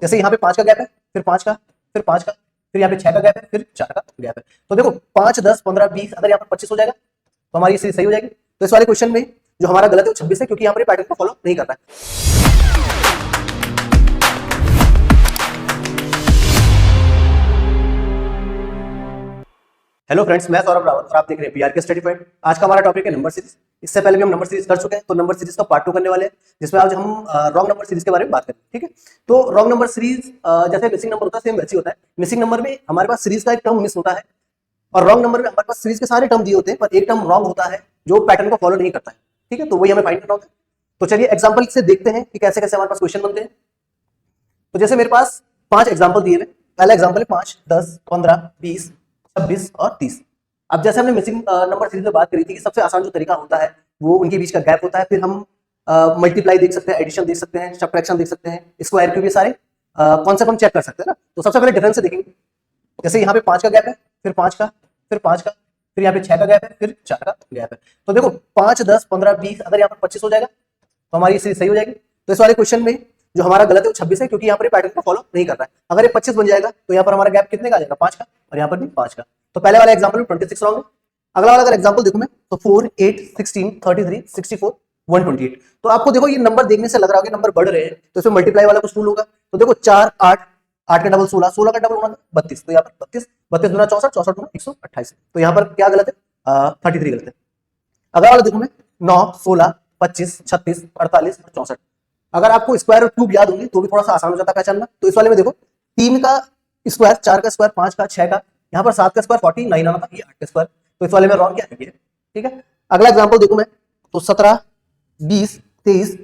जैसे यहाँ पे 5 का गैप है, फिर 5 का, फिर 5 का, फिर यहाँ पे 6 का गैप है, फिर 4 का गैप है। तो देखो 5, 10, 15, 20, अगर यहाँ पर 25 हो जाएगा तो हमारी सीरीज सही हो जाएगी। तो इस वाले क्वेश्चन में जो हमारा गलत है वो 26 है, क्योंकि यहाँ पर पैटर्न को फॉलो नहीं करता है। हेलो फ्रेंड्स, मैं सौरभ रावत और आप देख रहे हैं पीआरके स्टडी पॉइंट। आज का हमारा टॉपिक है नंबर सीरीज। इससे पहले भी हम नंबर सीरीज कर चुके हैं, तो नंबर सीरीज का पार्ट 2 करने वाले हैं, जिसमें आज हम रॉन्ग नंबर सीरीज के बारे में बात करेंगे। ठीक है, तो रॉन्ग नंबर सीरीज जैसे मिसिंग नंबर होता है, सेम वैसे ही होता है। मिसिंग नंबर में हमारे पास सीरीज का एक टर्म मिस होता है, और रॉन्ग नंबर में हमारे पास सीरीज के सारे टर्म दिए होते हैं, पर एक टर्म रॉन्ग होता है जो पैटर्न को फॉलो नहीं करता है। ठीक है, तो वही हमें फाइंड करना होता है। तो चलिए एग्जाम्पल से देखते हैं कि कैसे कैसे हमारे पास क्वेश्चन बनते हैं। तो जैसे मेरे पास 5 एग्जाम्पल दिए हुए। पहला एग्जाम्पल है 5, 10, 15, 20, 26 और 30। अब जैसे हमने मिसिंग नंबर सीरीज में बात करी थी कि सबसे आसान जो तरीका होता है वो उनके बीच का गैप होता है। फिर हम मल्टीप्लाई देख सकते हैं, एडिशन देख सकते हैं, सब्ट्रैक्शन देख सकते हैं, स्क्वायर क्यूब, ये सारे कॉन्सेप्ट हम चेक कर सकते हैं ना। तो सबसे पहले डिफरेंस से देखेंगे। जैसे यहाँ पे 5 का गैप है, फिर 5 का, फिर 5 का, फिर यहाँ पे 6 का गैप है, फिर 4 का गैप है। तो देखो 5, 10, 15, 20, अगर यहाँ पर 25 हो जाएगा तो हमारी सीरीज सही हो जाएगी। तो इस वाले क्वेश्चन में जो हमारा गलत है वो 26 है, क्योंकि यहाँ पर पैटर्न को फॉलो नहीं कर रहा है। अगर ये 25 बन जाएगा तो यहाँ पर हमारा गैप कितने का आ जाएगा, 5 का, और यहाँ पर भी 5 का। तो पहले वाले एग्जाम्पल में 26 रॉन्ग है। अगला वाला अगर एग्जाम्पल देखूं मैं तो 4, 8, 16, 33, 64, 128। तो आपको देखो ये नंबर देखने से लग रहा होगा नंबर बढ़ रहे हैं, तो इसमें मल्टीप्लाई वाला कुछ रूल होगा। तो देखो 4, 8, 8 का डबल 16, 16 का डबल होना 32। तो यहाँ पर 32, 32 गुना 64, 64 गुना 128। तो यहाँ पर क्या गलत है, 33 गलत है। अगला वाला देखो मैं 9, 16, 25, 36, 48 और 64। अगर आपको स्क्वायर और क्यूब याद होंगे तो भी थोड़ा सा आसान हो जाता है पहचानना। तो इस वाले में देखो 3 का स्क्वायर, 4 का स्क्वायर, 5 का, 6 का, यहाँ पर 7 का स्क्वायर 49 आना था, ये 8 का स्क्वायर। तो इस वाले में रॉन्ग क्या है, ठीक है। अगला एग्जांपल देखो मैं तो 17, 20, 23,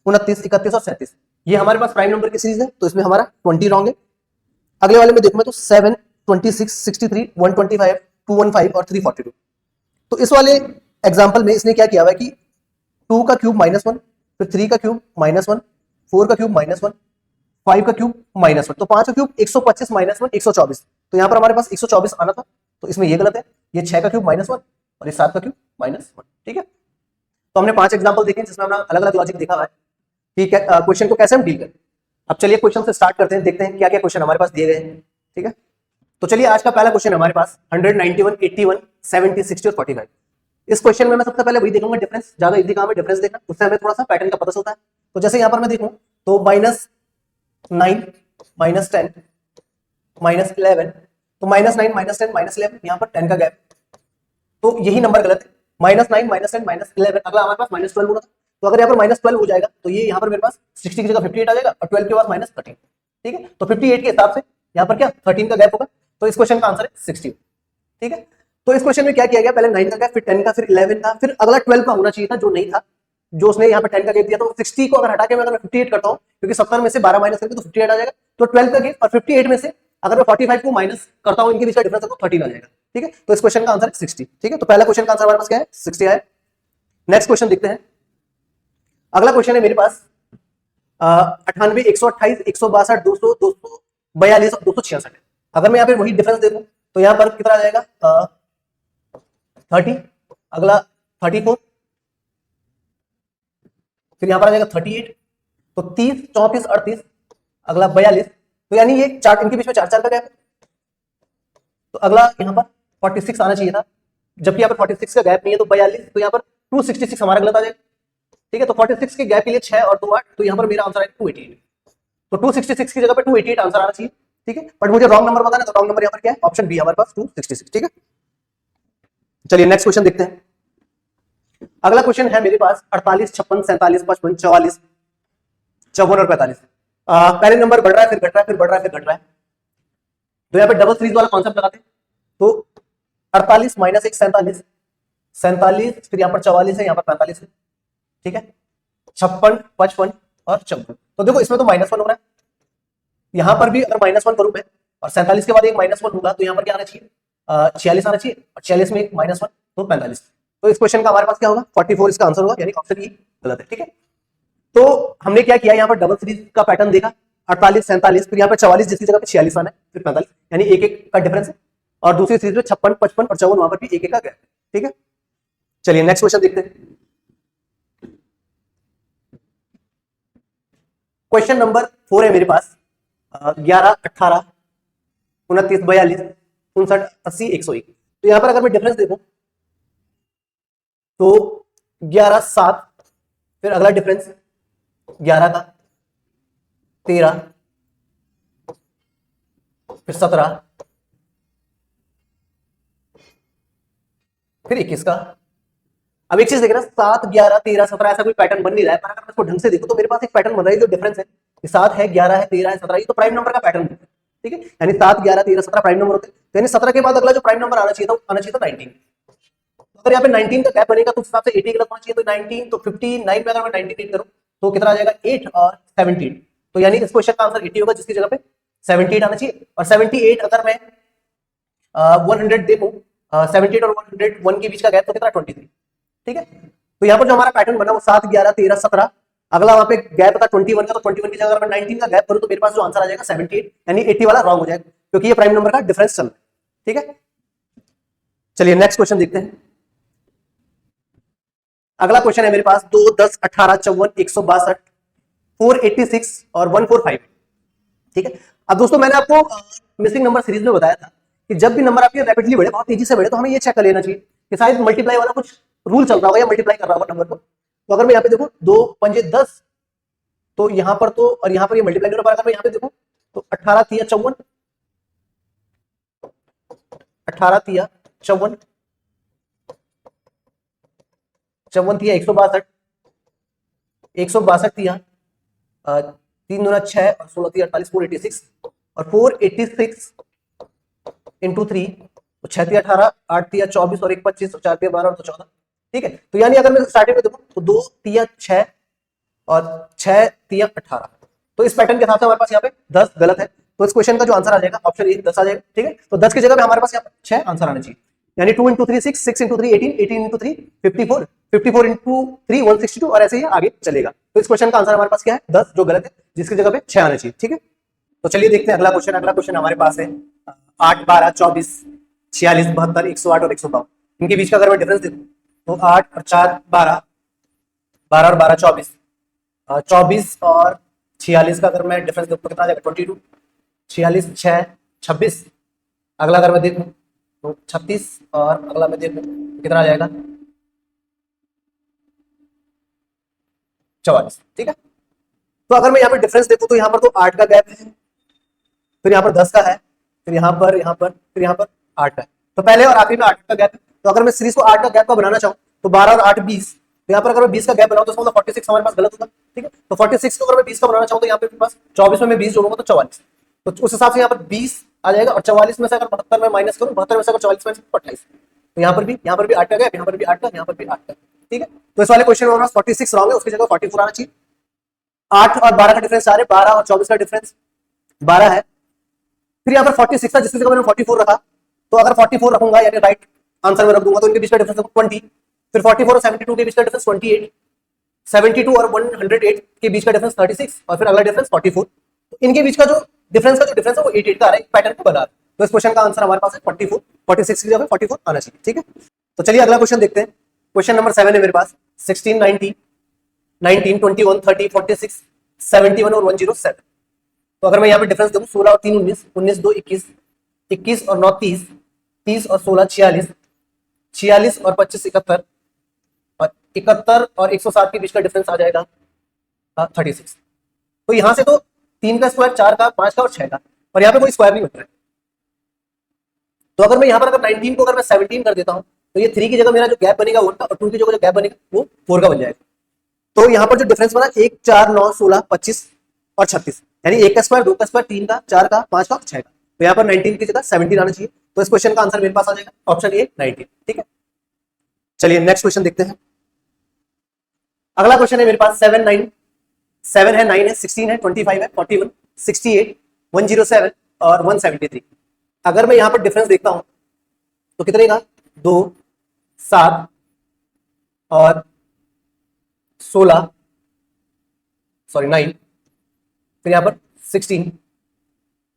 29, 31 और 37। ये हमारे पास प्राइम नंबर की सीरीज है, तो इसमें हमारा 20 रॉन्ग है। अगले वाले में देखो मैं तो 7, 26, 63, 125, 215 और 342। तो इस वाले एग्जाम्पल में इसने क्या किया हुआ है कि 2 का क्यूब -1, फिर 3 का क्यूब -1, 4 का क्यूब -1, 5 का क्यूब -1। तो 5 का क्यूब 125 -1 124। तो यहाँ पर हमारे पास 124 आना था, तो इसमें ये गलत है। ये 6 का क्यूब -1 और ये 7 का क्यूब -1। ठीक है, तो हमने 5 एग्जांपल देखे जिसमें हमने अलग अलग लॉजिक देखा है कि क्वेश्चन को कैसे हम डील करें। अब चलिए क्वेश्चन से स्टार्ट करते हैं, देखते हैं क्या क्या क्वेश्चन हमारे पास दिए गए हैं। ठीक है, तो चलिए आज का पहला क्वेश्चन हमारे पास 191, 81, 70, 60 और 45। इस क्वेश्चन में मैं सबसे पहले वही देखूंगा डिफरेंस, ज्यादा इजी काम है डिफरेंस देखना, उससे हमें थोड़ा सा पैटर्न का पता चलता है। तो जैसे यहाँ पर मैं देखूं तो -9, -10, -11, तो -9, -10, -11, यहाँ पर 10 का गैप, तो यही नंबर गलत है। -9, -10, -11, अगला हमारे पास -12 होना था। तो अगर यहाँ पर -12 हो जाएगा तो ये यहाँ पर मेरे पास 60 की जगह 58 आ जाएगा, और 12 के बाद -13। ठीक है, तो 58 के हिसाब से यहाँ पर क्या 13 का गैप होगा। तो इस क्वेश्चन का आंसर है 60। ठीक है, तो इस क्वेश्चन में क्या किया गया, पहले 9 का गैप, फिर 10 का, फिर 11 का, फिर अगला 12 का होना चाहिए था, जो नहीं था। जो उसने यहाँ पे 10 का गैप दिया, तो 60 को अगर हटा के मैं अगर 58 करता हूँ, क्योंकि 70 में से 12 माइनस करके तो 58 आ जाएगा। तो 12 का गैप और 58 में से अगर मैं 45 को माइनस करता हूँ, इनके बीच का डिफरेंस है तो 13 आ जाएगा। ठीक है, तो इस क्वेश्चन का आंसर है 60। ठीक है, तो पहला क्वेश्चन का आंसर हमारे पास क्या है, 60 है। नेक्स्ट क्वेश्चन देखते हैं। अगला क्वेश्चन है मेरे पास 98, 128, 162, 200, 242 और 266 है। अगर मैं यहाँ पे वही डिफरेंस देखूं तो यहाँ पर कितना आ जाएगा 30, अगला 34, फिर यहाँ पर आ जाएगा 38, तो 30, 34, 38, अगला 42। तो यानी ये चार, इनके बीच में 4 का गैप है। तो अगला यहाँ पर 46 आना चाहिए था, जबकि यहाँ पर 46 का गैप नहीं है, तो 42, तो यहाँ पर 266 हमारा गलत आ जाएगा। ठीक है, तो 46 के गैप के लिए 6 और 2 8, तो यहाँ पर मेरा आंसर आएगा 288। तो 266 की जगह पे 288 आंसर आना चाहिए। ठीक है, बट मुझे रॉन्ग नंबर बताना है, तो रॉन्ग नंबर यहाँ पर क्या है, ऑप्शन बी हमारे पास 266। ठीक है, चलिए नेक्स्ट क्वेश्चन देखते हैं। अगला क्वेश्चन है मेरे पास 48, 56, 47, 55, 44, 54 और 45। पहले नंबर बढ़ रहा है, फिर घट रहा है, फिर बढ़ रहा है, फिर घट रहा है। तो यहाँ पे डबल सीरीज वाला कॉन्सेप्ट लगाते हैं। तो 48 - 1 47, 47, फिर यहाँ पर 44 है, यहाँ पर 45 है। ठीक है, 56, 55 और 54। तो देखो इसमें तो -1 हो रहा है, यहाँ पर भी अगर -1 करूं मैं, और 47 के बाद एक -1 होगा, तो यहाँ पर क्या आना चाहिए 46 आना चाहिए, और 46 में एक -1 तो 45। तो इस क्वेश्चन का हमारे पास क्या होगा 44 इसका आंसर होगा, यानी ऑप्शन ई गलत है। ठीक है, तो हमने क्या किया, यहाँ पर डबल सीरीज का पैटर्न देखा, 48, 47, फिर यहाँ पर 44 जिसकी जगह पे 46 आना है, फिर 45, यानी एक एक का डिफरेंस है। और दूसरी सीरीज में 56, 55 और 54, वहां पर भी एक एक का गैप है। ठीक है, चलिए नेक्स्ट क्वेश्चन देखते हैं। क्वेश्चन नंबर 4 है मेरे पास 11, 18, 29, 42, 59, 80, 101। तो यहां पर अगर मैं डिफरेंस देखूं तो 11, 7, फिर अगला डिफरेंस 11 का, 13, फिर 17, फिर 21 का। अब एक चीज देख रहा 7, 11, 13, 17 ऐसा कोई पैटर्न बन नहीं रहा है, पर अगर मैं इसको ढंग से देखूं तो मेरे पास एक पैटर्न बन रहा है जो डिफरेंस है। 7 है, 11 है, 13 है, 17, ये तो प्राइम नंबर का पैटर्न है। ठीक है, यानी 7, 11, 13, 17 प्राइम नंबर होते हैं। तो यानी 17 के बाद अगला जो प्राइम नंबर आना चाहिए था, आना चाहिए था 19। तो अगर यहाँ पे 19 का गैप बनेगा तो उस हिसाब से 80 गलत होना चाहिए। तो 19, तो 59 में अगर मैं 19 करूं तो कितना आ जाएगा, 8 और 17। तो यानी इस क्वेश्चन का आंसर 80 होगा, जिसकी जगह पे 78 आना चाहिए। और 78 अगर मैं 100 देखूं, 78 और 101 के बीच का गैप तो कितना, 23। ठीक है, तो यहाँ पर जो हमारा पैटर्न बना वो 7, 11, 13, 17, अगला वहां पे गैप था 21 का, तो 21 की जगह अगर मैं 19 का गैप करूं तो मेरे पास जो आंसर आ जाएगा 78, यानी 80 वाला रॉन्ग हो जाएगा, क्योंककि ये प्राइम नंबर का डिफरेंस चल रहा है। ठीक है, चलिए नेक्स्ट क्वेश्चन देखते हैं। अगला क्वेश्चन है मेरे पास 2, 10, 18, 54, 162, 486 और 145। ठीक है, अब दोस्तों मैंने आपको मिसिंग नंबर सीरीज में बताया था कि जब भी नंबर आपके रैपिडली बढ़े, बहुत तेजी से बढ़े, तो हमें ये चेक कर लेना चाहिए कि शायद मल्टीप्लाई वाला कुछ रूल चल रहा होगा या मल्टीप्लाई कर रहा होगा नंबर को। तो अगर मैं यहाँ पे देखूं 2 पंजे 10, तो यहाँ पर तो, और यहाँ पर ये मल्टीप्लाई कर पाएगा। मैं यहाँ पे देखूं तो 18 तिया 54, 18 तिया 54, 54 तिया 162, 162 तिया 3 दूना 6 और 16 तिया 48, 486, और 486 इंटू 3, तो 6 तिया 18, 8 तिया 24 और 1 25, और 4 तिया 12 और 2 14। ठीक है, तो यानी अगर मैं स्टार्टिंग में देखूं तो 2 तिया 6 और 6 तिया 18। तो इस पैटर्न के हिसाब से हमारे पास यहाँ पे 10 गलत है। तो इस क्वेश्चन का जो आंसर आ जाएगा ऑप्शन ए 10 आ जाएगा। ठीक है, तो 10 की जगह पे हमारे पास यहाँ पे 6 आंसर आने चाहिए, यानी 2 इंटू 3 6, 6 इंटू 3 18, 18 इंटू 3 54, 54 इंटू 3 162, और ऐसे ही आगे चलेगा। तो इस क्वेश्चन का आंसर हमारे पास क्या है, 10, जो गलत है, जिसकी जगह पे 6 आने चाहिए। ठीक है, तो चलिए देखते हैं अगला क्वेश्चन। अगला क्वेश्चन हमारे पास है 8, 12, 24, 46, 72, 108 और 152। इनके बीच का अगर मैं डिफरेंस देखूं तो 8 और 4 12, 12 और 12 24, 24 और 46 का अगर मैं डिफरेंस देखूं तो कितना आ जाएगा, 22, 46 6 26। अगला अगर मैं देखूं तो 36, और अगला मैं देखूं तो कितना आ जाएगा, 44। ठीक है, तो अगर मैं यहाँ पर डिफरेंस देखूं तो यहाँ पर तो 8 का गैप है, फिर यहाँ पर 10 का है, फिर यहाँ पर, फिर यहाँ पर 8 का है। तो पहले और आखिरी में 8 का गैप है। तो अगर मैं सीरीज को 8 का गैप का बनाना चाहूँ तो 12 और 8 20, तो यहाँ पर अगर मैं 20 का गैप बनाऊँ तो इसका मतलब 46 हमारे पास गलत होगा। ठीक है, तो 46 को अगर मैं 20 का बनाना चाहूँ तो यहाँ पे पास 24 में मैं 20 जोड़ूंगा तो 44। तो उस हिसाब से यहाँ पर 20 आ जाएगा, और 44 में से अगर 72 में माइनस करूँ, 72 में से अगर 44 माइनस 28, तो यहाँ पर भी 8 का गैप, यहाँ पर भी 8 का, यहाँ पर भी 8 का। ठीक है, तो इस वाले क्वेश्चन में हमारे पास 46 रॉन्ग है, उसकी जगह 44 आना चाहिए। 8 और 12 का डिफरेंस आ रहा है, 12 और 24 का डिफरेंस 12 है। फिर यहाँ पर 46 था, जिसकी जगह मैंने 44 रखा, तो अगर 44 रखूंगा यानी राइट आंसर में रख दूंगा तो इनके बीच का डिफरेंस 20। फिर 44 और 72 के बीच का डिफरेंस 28, 72 और 108 के बीच का डिफरेंस 36, और फिर अगला डिफरेंस 44। तो इनके बीच का जो डिफरेंस है वो 88 का आ रहा है, पैटर्न को बना रहा है। तो इस क्वेश्चन का आंसर हमारे पास है 44, 46 की जगह 44 आना चाहिए। ठीक है, तो चलिए अगला क्वेश्चन देखते हैं। क्वेश्चन नंबर 7 है मेरे पास 16, 19, 19, 21, 30, 46, 71 और 107। तो अगर मैं यहाँ पे डिफरेंस देखूं 16 और 3 19, 19 2 21, 21 और 9 30, 30 और 16 46, 46 और 25 71, और 71 और 107 के बीच का डिफरेंस आ जाएगा 36। तो यहाँ से तो 3 का स्क्वायर, 4 का, 5 का और 6 का, और यहाँ पे कोई स्क्वायर नहीं बन रहा है। तो अगर मैं यहाँ पर अगर 19 को अगर मैं 17 कर देता हूँ तो ये 3 की जगह मेरा जो गैप बनेगा 1 का, और 2 की जगह जो गैप बनेगा वो 4 का बन जाएगा। तो यहाँ पर जो डिफरेंस बना 1 4 9 16 25 और 36, यानी 1 का स्क्वायर, 2 का स्क्वायर, 3 का, 4 का, 5 का और 6 का। तो यहाँ पर 19 की जगह 17 आना चाहिए। तो इस क्वेश्चन का आंसर मेरे पास आ जाएगा ऑप्शन ए 19। ठीक है, चलिए नेक्स्ट क्वेश्चन देखते हैं। अगला क्वेश्चन है मेरे पास 7 9, 7 है, 9 है, 16 है, 25 है, 41, 68, 107 और 173। अगर मैं यहाँ पर डिफरेंस देखता हूं तो कितने का, 2 7 और 16, सॉरी 9, फिर यहाँ पर 16।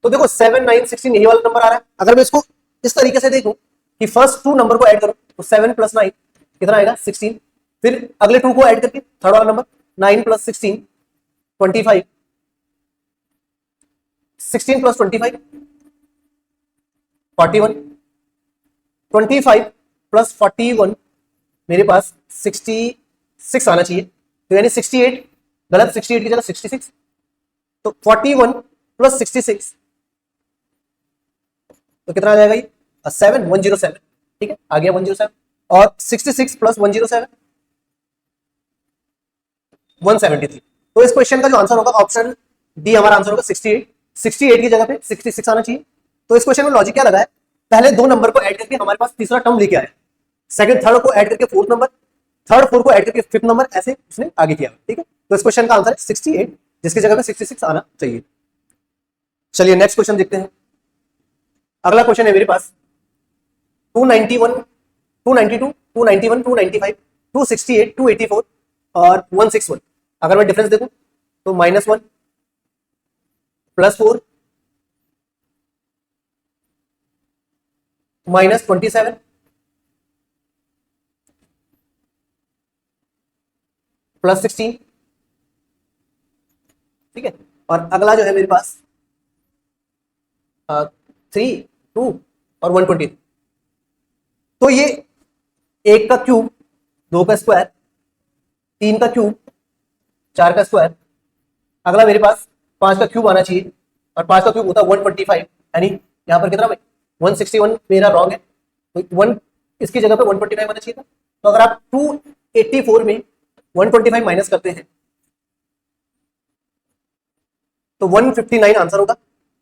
तो देखो 7 9 16 यही वाला नंबर आ रहा है। अगर मैं इसको इस तरीके से देखूं कि फर्स्ट 2 नंबर को ऐड करूं तो 7 + 9 कितना आएगा, 16। फिर अगले 2 को ऐड करके थर्ड वाला नंबर 9 + 16 25, 16 प्लस 25 41, 25 प्लस 41 मेरे पास 66 आना चाहिए, तो यानी 68 गलत, 68 की जगह 66, तो 41 प्लस 66 तो कितना आ जाएगा ये 7, 107, ठीक है, आ गया 107, और 66 प्लस 107 173। तो इस क्वेश्चन का जो आंसर होगा ऑप्शन डी हमारा आंसर होगा 68, 68 की जगह पे 66 आना चाहिए। तो इस क्वेश्चन में लॉजिक क्या लगा है, पहले दो नंबर को ऐड करके हमारे पास तीसरा टर्म लेके आया, सेकंड थर्ड को ऐड करके फोर्थ नंबर, थर्ड फोर्थ को ऐड करके फिफ्थ नंबर, ऐसे उसने आगे किया, ठीक है। तो इस क्वेश्चन का आंसर है 68, जिसकी जगह पे 66 आना चाहिए। चलिए नेक्स्ट क्वेश्चन देखते हैं। अगला क्वेश्चन है मेरे पास 291, 292, 291, 295, 268, 284 और 161। अगर मैं डिफरेंस देखूं तो -1 +4 -27 +16, ठीक है। और अगला जो है मेरे पास 3, 2 और 120। तो ये 1 का क्यूब, 2 का स्क्वायर, 3 का क्यूब, 4 का स्क्वायर, अगला मेरे पास 5 का क्यूब आना चाहिए, और 5 का क्यूब होता है 125, यानी यहाँ पर कितना भाई 161 मेरा रॉन्ग है, तो 1 इसकी जगह पे 125 आना चाहिए था। तो अगर आप 284 में 125 माइनस करते हैं तो 159 आंसर होगा,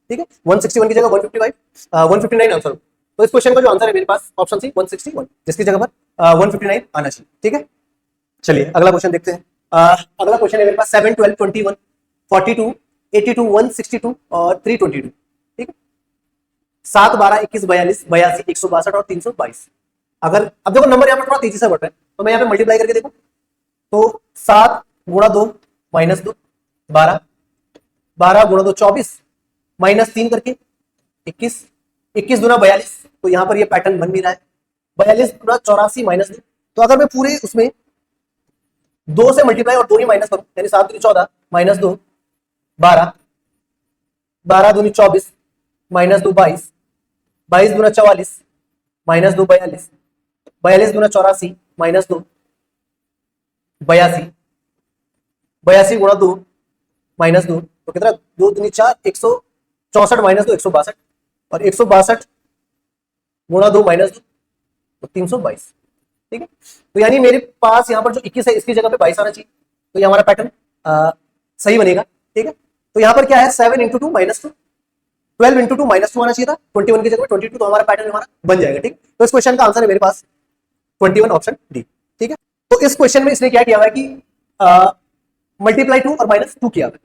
ठीक है। 161 की जगह 155, 159 आंसर होगा। तो इस क्वेश्चन का जो आंसर है मेरे पास ऑप्शन सी 161, जिसकी जगह पर 159 आना चाहिए, ठीक है। चलिए अगला क्वेश्चन देखते हैं। अगला क्वेश्चन है मेरे पास 7, 12, 21, 42, 82, 162 और 322, ठीक है। 7, 12, 21, 42, 82, 162 और 322। अगर अब देखो नंबर यहाँ पर थोड़ा तेजी से बढ़ रहा है, तो मैं यहाँ पे मल्टीप्लाई करके देखूं तो 7 गुणा 2 -2 12, 12 गुणा 2 24, -3 करके 21, 21 दूना 42, तो यहाँ पर ये पैटर्न बन भी रहा है। 42 गुणा 84 -2, तो अगर मैं पूरे उसमें 2 से मल्टीप्लाई और 2 ही माइनस करूं, यानी 7 दूनी 14 -2 12, 12 दूनी 24 -2 22, 22 दूना 44 -2 42, 42 दूना 84 -2 82, 82 गुणा 2 -2, तो कितना 2 दूनी 4 164 -2 162, और 162 गुणा 2 -2 तो 322, ठीक है। तो यानी मेरे पास यहाँ पर जो 21 है इसकी जगह पे 22 आना चाहिए, तो ये हमारा पैटर्न सही बनेगा, ठीक है। तो यहाँ पर क्या है 7 × 2 -2, 12 × 2 -2 आना चाहिए था, 21 की जगह 22, तो हमारा पैटर्न हमारा बन जाएगा, ठीक। तो इस क्वेश्चन का आंसर है मेरे पास 21 ऑप्शन डी, ठीक है। तो इस क्वेश्चन में इसने क्या किया हुआ है कि मल्टीप्लाई 2 और -2 किया हुआ है,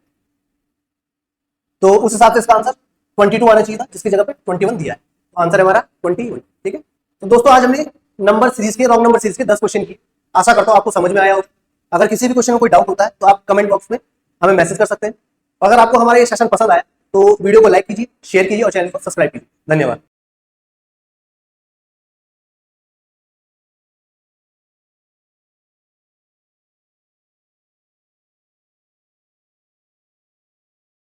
तो उस हिसाब से इसका आंसर 22 आना चाहिए था, जिसकी जगह पे 21 दिया है, तो आंसर है हमारा 21, ठीक है। तो दोस्तों आज हमने नंबर सीरीज के, रॉन्ग नंबर सीरीज के 10 क्वेश्चन की, आशा करता हूं आपको समझ में आया होगा। अगर किसी भी क्वेश्चन में कोई डाउट होता है तो आप कमेंट बॉक्स में हमें मैसेज कर सकते हैं। अगर आपको हमारा ये सेशन पसंद आया तो वीडियो को लाइक कीजिए, शेयर कीजिए और चैनल को सब्सक्राइब कीजिए। धन्यवाद।